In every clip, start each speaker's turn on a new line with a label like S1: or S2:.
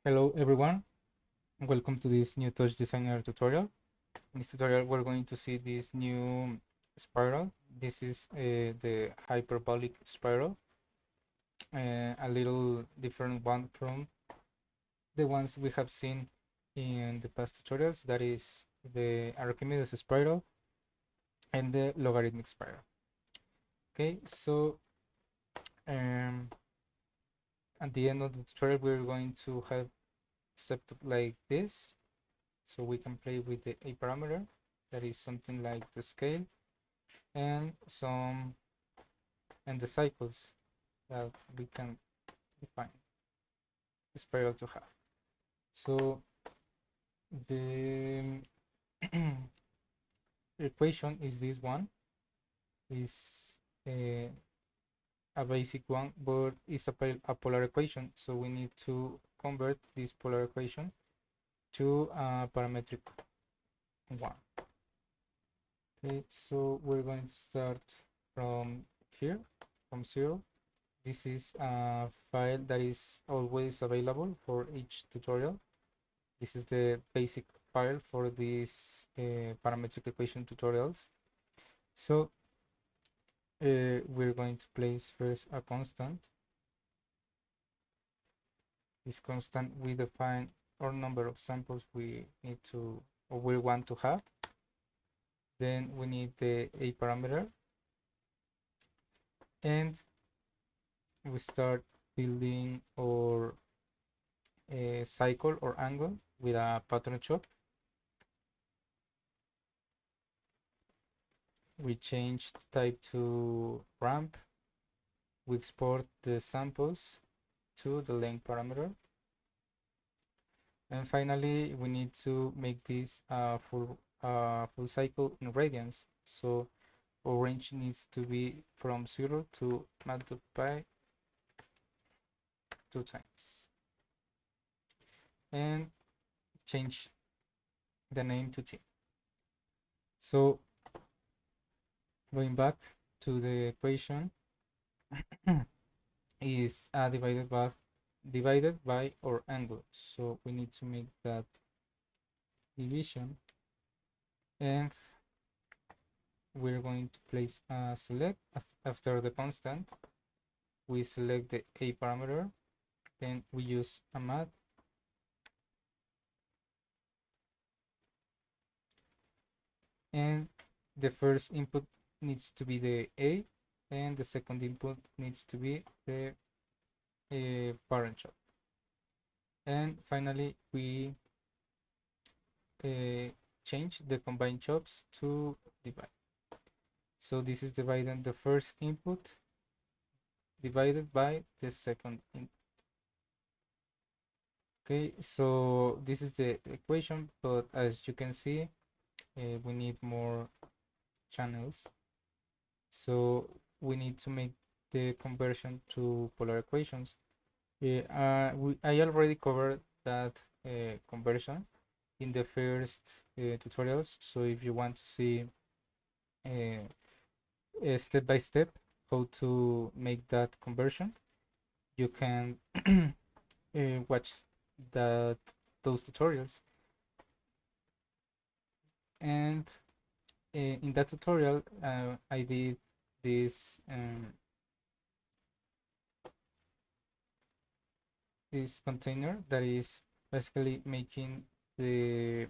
S1: Hello everyone, welcome to this new TouchDesigner tutorial. In this tutorial we're going to see this new spiral. This is the Hyperbolic Spiral, a little different one from the ones we have seen in the past tutorials. That is the Archimedes Spiral and the Logarithmic Spiral. Okay, so um, at the end of the tutorial we're going to have set up like this, so we can play with the a parameter that is something like the scale and the cycles that we can define the spiral to have. So the equation is this one, is a basic one, but it's a polar equation, so we need to convert this polar equation to a parametric one. Okay, so we're going to start from here, from 0. This is a file that is always available for each tutorial. This is the basic file for these parametric equation tutorials. So we're going to place first a constant. This constant, we define our number of samples we need to, or we want to have. Then we need the a parameter, and we start building our cycle or angle with a pattern chop. We change the type to ramp. We export the samples to the length parameter. And finally, we need to make this a full cycle in radians. So our range needs to be from 0 to multiply 2 times. And change the name to T. So going back to the equation, is divided by our angle. So we need to make that division, and we're going to place a select after the constant. We select the a parameter, then we use a math, and the first input needs to be the a, and the second input needs to be the parent chop. And finally we change the combined chops to divide. So this is dividing the first input divided by the second input. Okay, so this is the equation, but as you can see, we need more channels. So we need to make the conversion to polar equations. I already covered that conversion in the first tutorials. So if you want to see step by step how to make that conversion, you can watch those tutorials. And in that tutorial I did this this container that is basically making the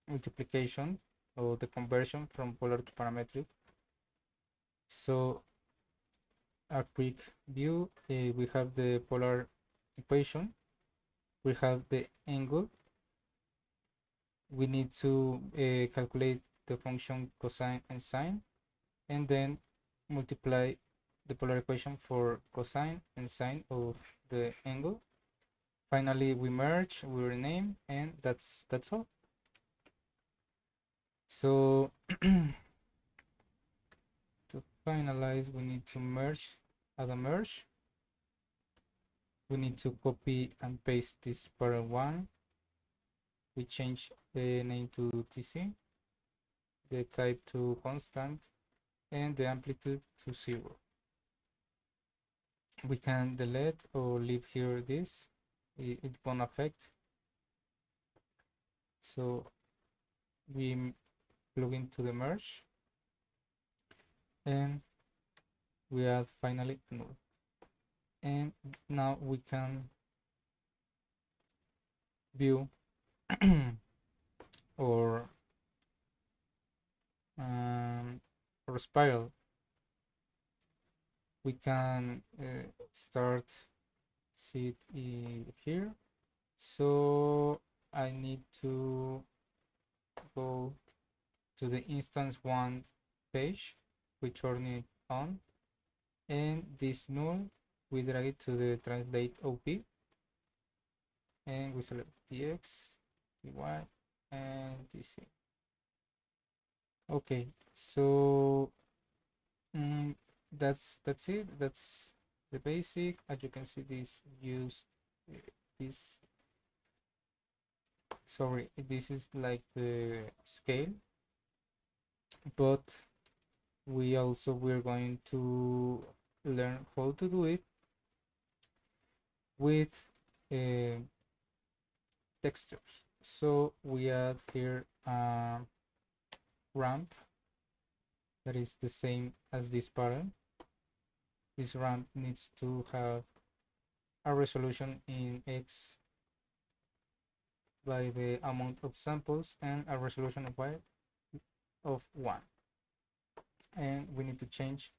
S1: multiplication or the conversion from polar to parametric. So a quick view, we have the polar equation, we have the angle, we need to calculate the function cosine and sine, and then multiply the polar equation for cosine and sine of the angle. Finally we merge, we rename, and that's all. So to finalize, we need to merge, add a merge. We need to copy and paste this spiral one. We change the name to TC, the type to constant, and the amplitude to 0. We can delete or leave here this. it won't affect. So we plug into the merge, and we add finally null, and now we can view or or spiral. We can start see it here. So I need to go to the instance one page, we turn it on, and this null we drag it to the translate OP, and we select TX, TY, and TC. Okay, so that's it. That's the basic. As you can see, this this sorry, this is like the scale, but we're going to learn how to do it with textures. So we add here a ramp that is the same as this pattern. This ramp needs to have a resolution in X by the amount of samples and a resolution of Y of 1. And we need to change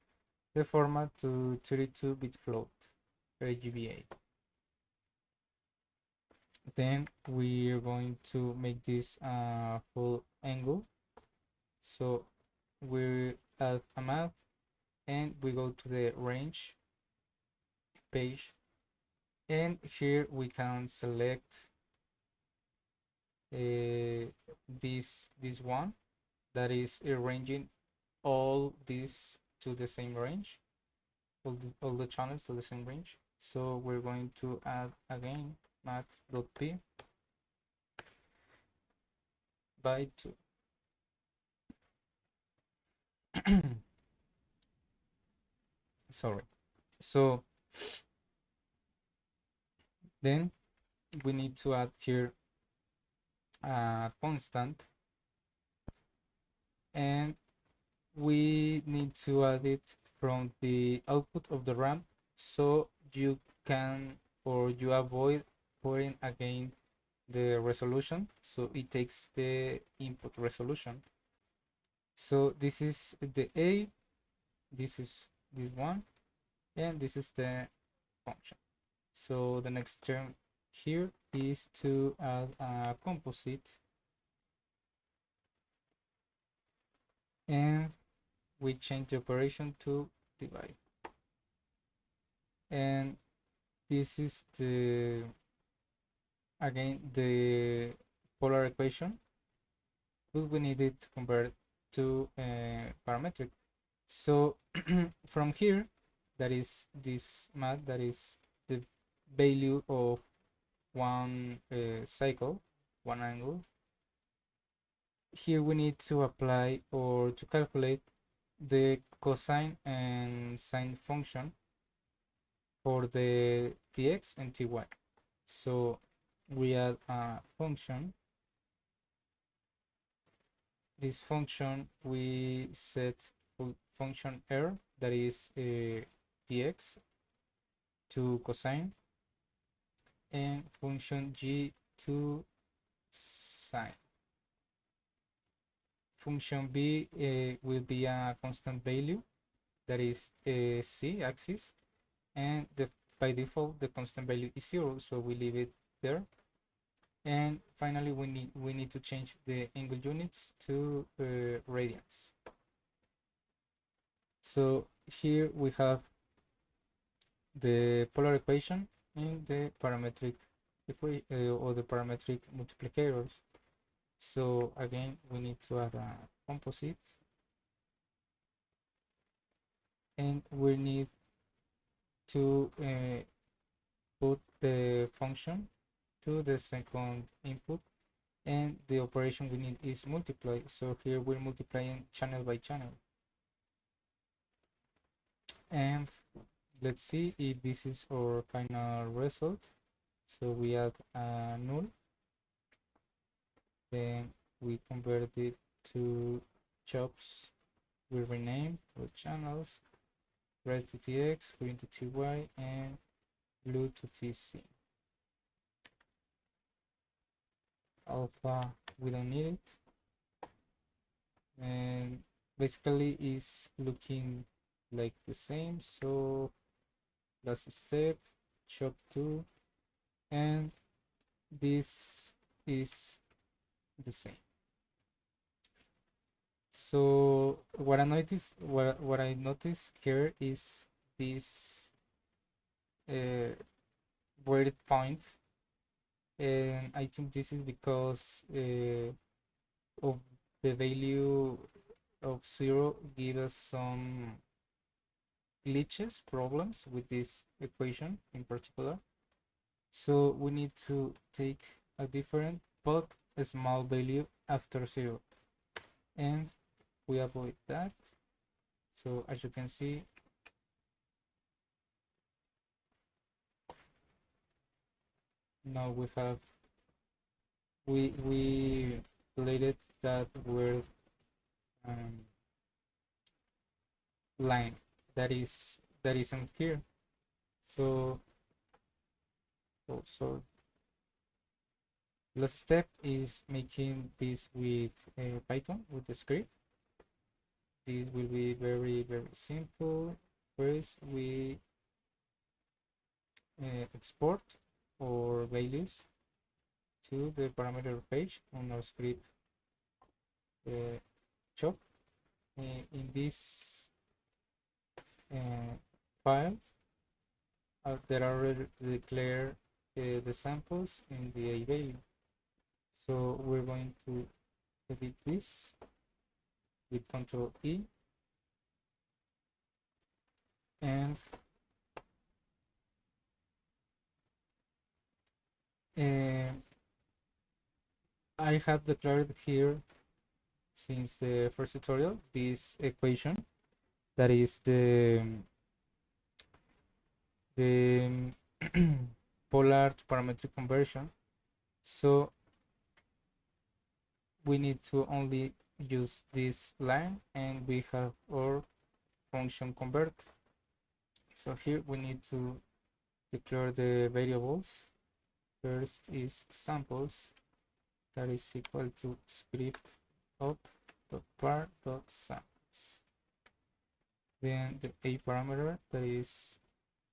S1: the format to 32-bit float RGBA. Then we are going to make this full angle. So we add a map, and we go to the range page, and here we can select this one that is arranging all these to the same range, all the channels to the same range. So we're going to add again math.p by 2. Sorry. So then we need to add here a constant, and we need to add it from the output of the ramp, so you can, or you avoid putting again the resolution, so it takes the input resolution. So this is the A, this is this one, and this is the function. So the next term here is to add a composite, and we change the operation to divide. And this is the again the polar equation, but we need it to convert to parametric. So from here, that is this math, that is the value of one cycle, one angle. Here we need to apply or to calculate the cosine and sine function for the tx and ty. So we add a function. This function we set function r, that is tx, to cosine, and function g to sine. Function b will be a constant value, that is c axis, and by default the constant value is 0, so we leave it there. And finally we need to change the angle units to radians. So here we have the polar equation and the parametric or the parametric multiplicators. So again we need to add a composite, and we need to put the function to the second input, and the operation we need is multiply. So here we're multiplying channel by channel, and let's see if this is our final result. So we add a null, then we convert it to chops. We rename with channels, red to TX, green to TY, and blue to TC. Alpha, we don't need it. And basically is looking like the same. So last step, chop 2, and this is the same. So what I noticed here is this word point, and I think this is because of the value of 0 give us some glitches, problems with this equation in particular. So we need to take a different but a small value after 0, and we avoid that. So as you can see, now we related that word line that isn't here. So also last step is making this with Python with the script. This will be very simple. First we export our values to the parameter page on our script shop. In this file there are declared the samples in the A value. So we're going to edit this with Control E, and I have declared here since the first tutorial this equation that is the polar to parametric conversion. So we need to only use this line and we have our function convert. So here we need to declare the variables. First is samples, that is equal to script op.par.samples. Then the a parameter, that is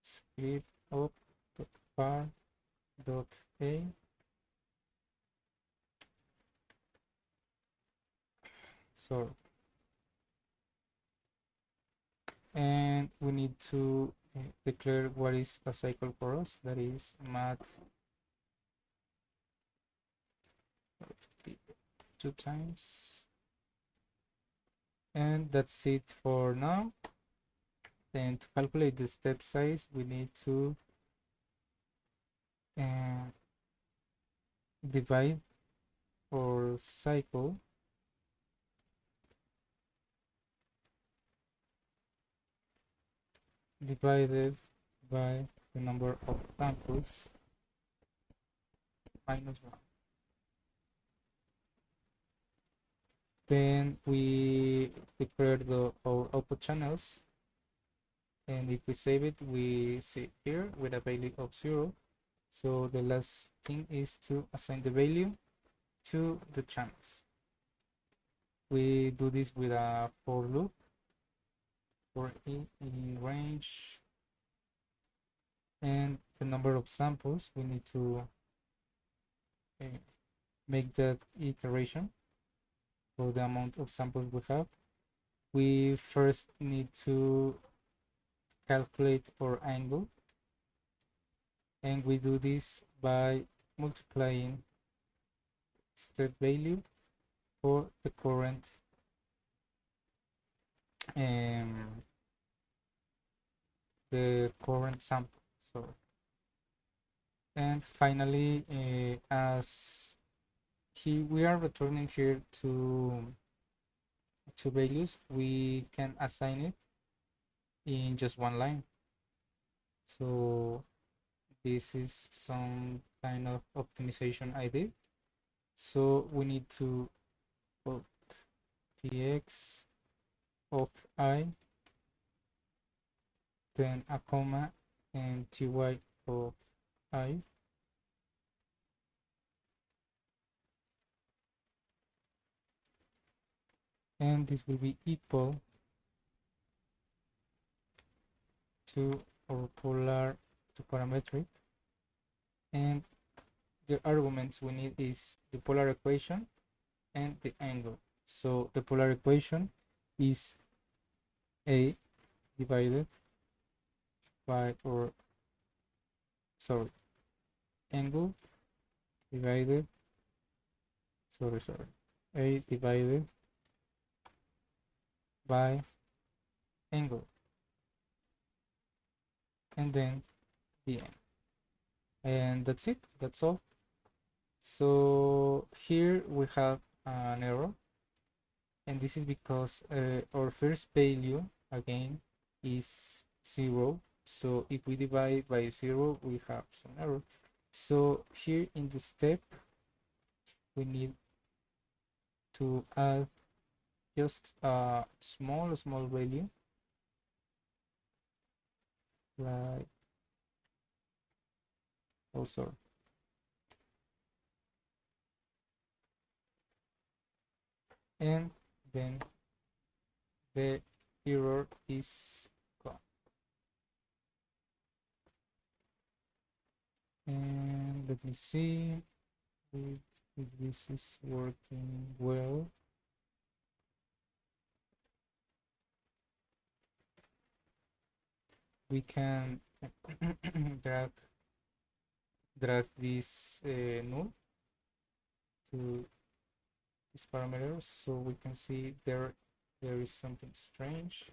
S1: script op.par.a. So, and we need to declare what is a cycle for us, that is math 2 times, and that's it for now. Then to calculate the step size we need to divide our cycle divided by the number of samples minus 1. Then we declare our output channels, and if we save it, we see here with a value of 0. So the last thing is to assign the value to the channels. We do this with a for loop for in range, and the number of samples we need to make that iteration for the amount of samples we have. We first need to calculate our angle, and we do this by multiplying step value for the current sample. So, and finally, as we are returning here to values, we can assign it in just one line. So this is some kind of optimization I did. So we need to put tx of I, then a comma, and ty of I. And this will be equal to our polar to parametric, and the arguments we need is the polar equation and the angle. So the polar equation is a divided by, or sorry, angle divided, sorry, a divided by angle, and then the end. And that's it, that's all. So here we have an error, and this is because our first value again is 0. So if we divide by 0, we have some error. So here in the step, we need to add just a small value, like, oh sorry, and then the error is gone. And let me see if this is working well. We can drag this null to this parameter, so we can see there is something strange.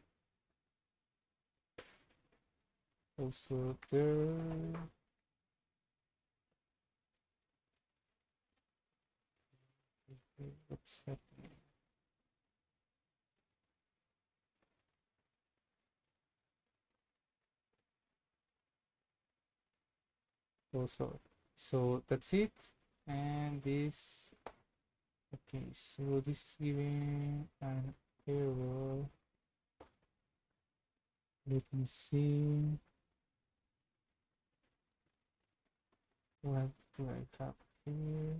S1: Also there, what's happening? Oh sorry. So that's it, and this, okay, so this is giving an error. Let me see, what do I have here?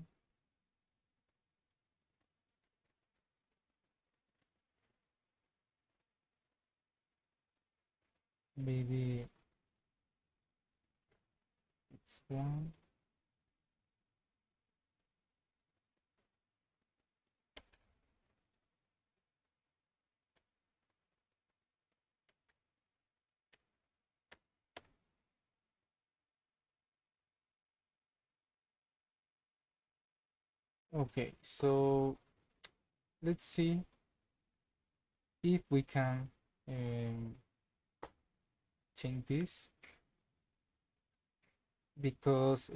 S1: Maybe it's one. Okay, so let's see if we can change this, because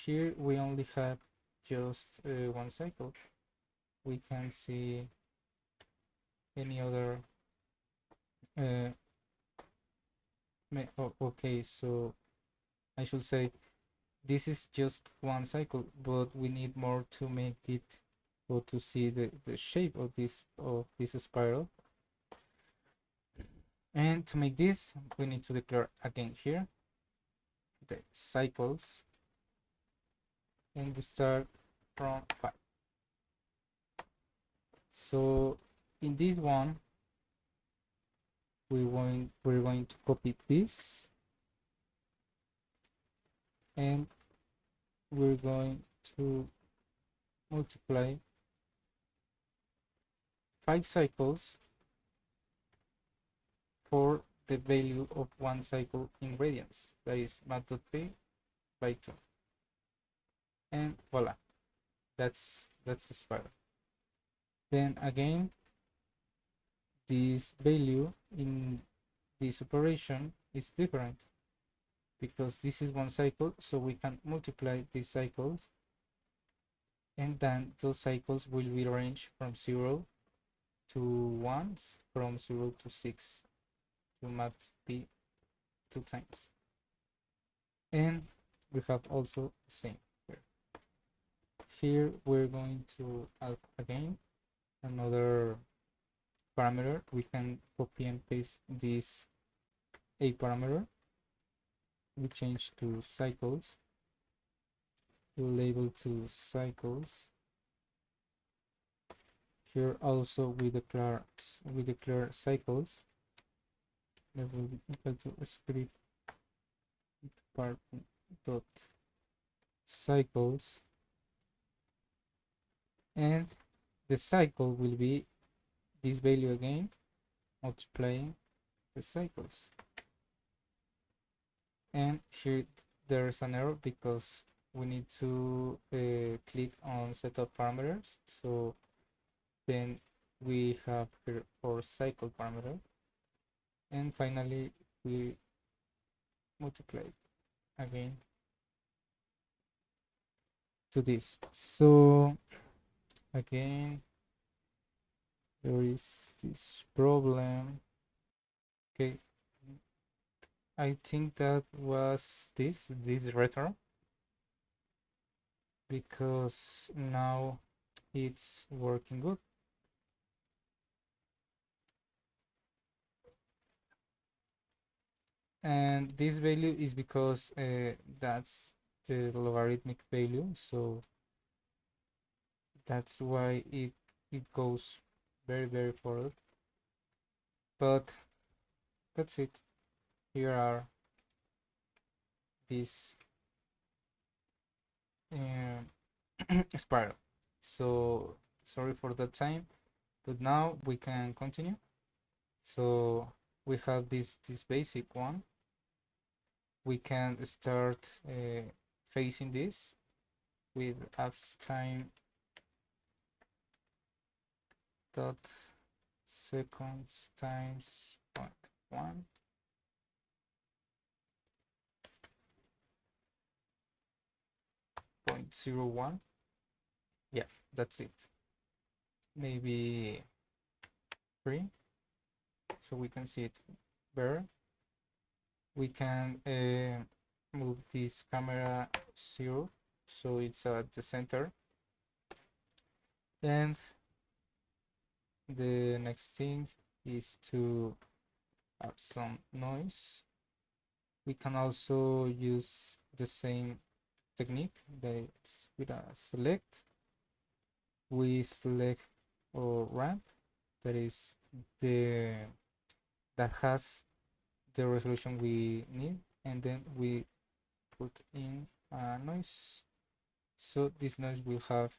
S1: here we only have just one cycle. We can see any other okay, so I should say this is just one cycle, but we need more to make it, or to see the shape of this spiral. And to make this, we need to declare again here the cycles, and we start from 5. So in this one, we're going to copy this, and we're going to multiply 5 cycles for the value of one cycle in radians, that is mat.p by 2, and voila, that's the spiral. Then again, this value in this operation is different, because this is one cycle, so we can multiply these cycles, and then those cycles will be ranged from 0 to 1, from 0 to 6, to mat p 2 times. And we have also the same here. Here we're going to add again another parameter. We can copy and paste this a parameter. We change to cycles. We'll label to cycles. Here also we declare cycles. That will be equal to script part dot cycles, and the cycle will be this value again multiplying the cycles. And here there's an error because we need to click on setup parameters. So then we have here our cycle parameter, and finally we multiply again to this. So again there is this problem. Okay, I think that was this retro, because now it's working good. And this value is because that's the logarithmic value, so that's why it goes very forward. But that's it. Here are these spiral. So sorry for that time, but now we can continue. So we have this basic one. We can start facing this with abs time dot seconds times 0.1. 0.01. Yeah, that's it. Maybe 3, so we can see it better. We can move this camera 0, so it's at the center. And the next thing is to have some noise. We can also use the same technique, that is with a select. We select our ramp that has the resolution we need, and then we put in a noise. So this noise will have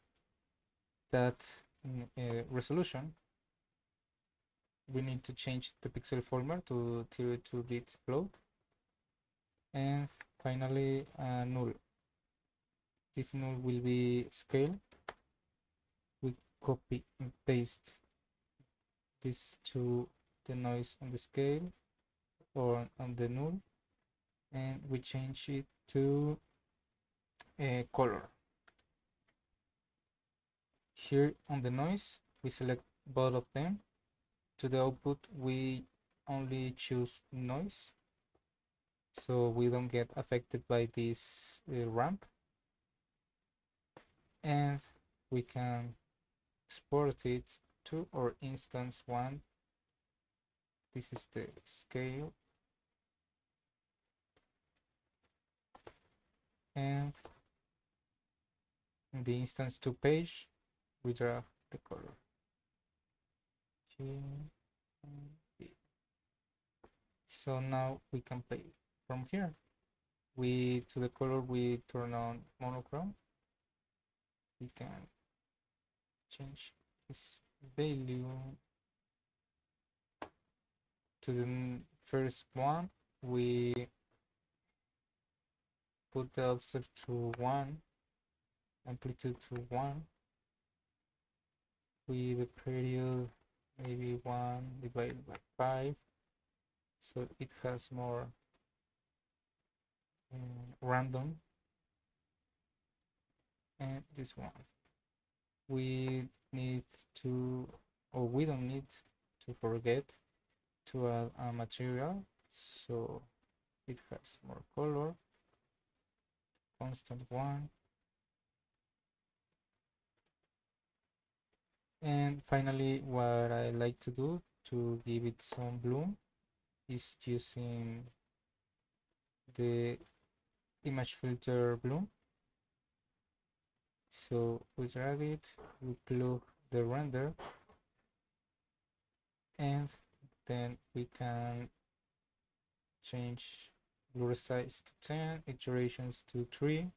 S1: that resolution. We need to change the pixel format to 32-bit float, and finally null. This null will be scale. We copy and paste this to the noise on the scale or on the null, and we change it to a color. Here on the noise we select both of them. To the output we only choose noise, so we don't get affected by this ramp, and we can export it to our instance 1. This is the scale, and in the instance 2 page we draw the color. So now we can play from here. To the color we turn on monochrome. We can change this value to the first one. We put the offset to 1, amplitude to 1, with the period maybe 1 divided by 5, so it has more random. And this one we need to, or we don't need to forget to add a material, so it has more color. constant one. And finally, what I like to do to give it some bloom is using the image filter bloom. So we drag it, we plug the render, and then we can change blur size to 10, iterations to 3,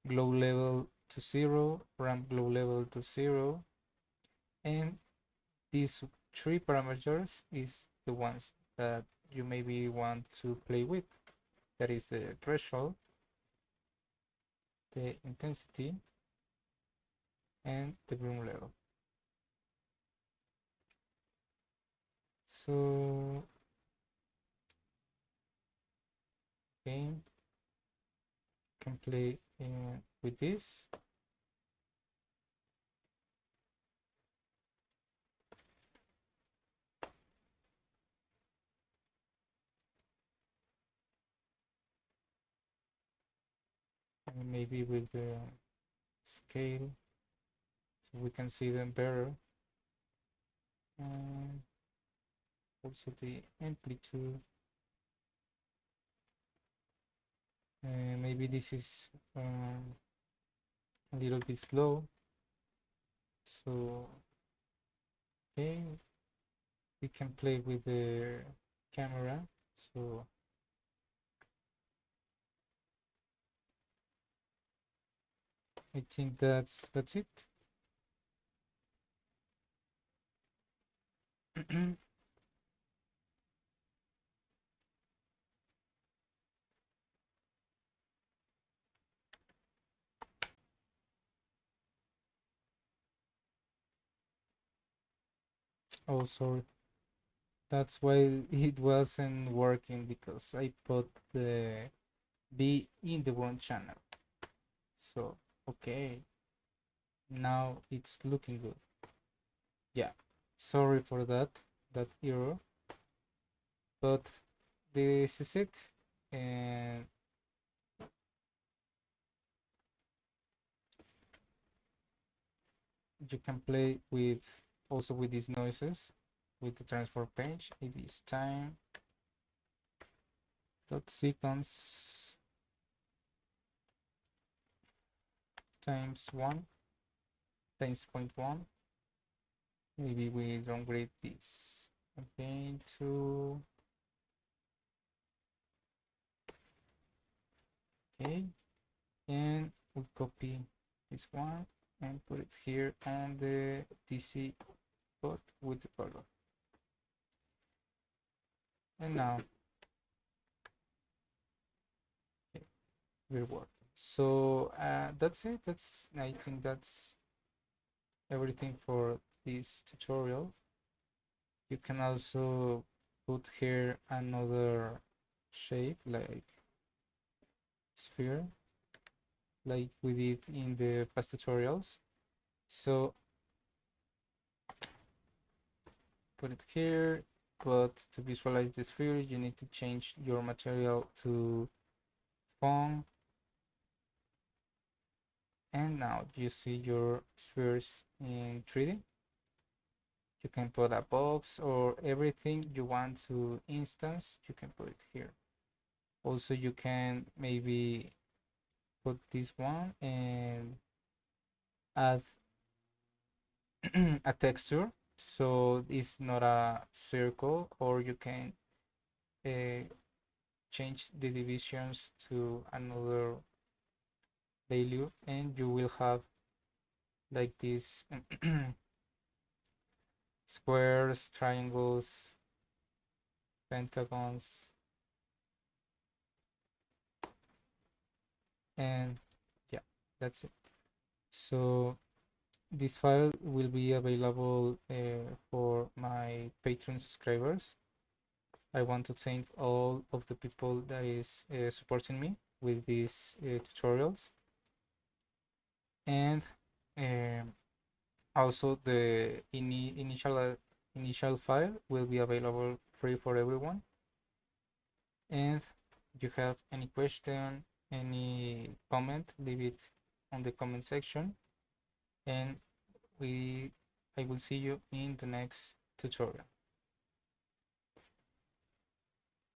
S1: glow level to 0, ramp glow level to 0, and these 3 parameters is the ones that you maybe want to play with. That is the threshold, the intensity, and the bloom level. So again, can play with this. And maybe with the scale, so we can see them better. And also the amplitude. Maybe this is a little bit slow. So okay, we can play with the camera. So I think that's it. Oh, sorry. That's why it wasn't working, because I put the B in the wrong channel. So okay, now it's looking good. Yeah, sorry for that error, but this is it. And you can play with also with these noises with the transform page. It is time dot sequence times 1 times 0.1. Maybe we downgrade this again to okay, and we copy this one and put it here on the DC but with the color. And now okay, we're working. So that's it. I think that's everything for this tutorial. You can also put here another shape like sphere, like we did in the past tutorials. So put it here, but to visualize the sphere you need to change your material to foam, and now you see your spheres in 3D. You can put a box or everything you want to instance, you can put it here. Also you can maybe put this one and add a texture so it's not a circle, or you can change the divisions to another value and you will have like this squares, triangles, pentagons, and yeah, that's it. So this file will be available for my Patreon subscribers. I want to thank all of the people that is supporting me with these tutorials, and also the initial file will be available free for everyone. And if you have any question any comment, leave it on the comment section, and I will see you in the next tutorial.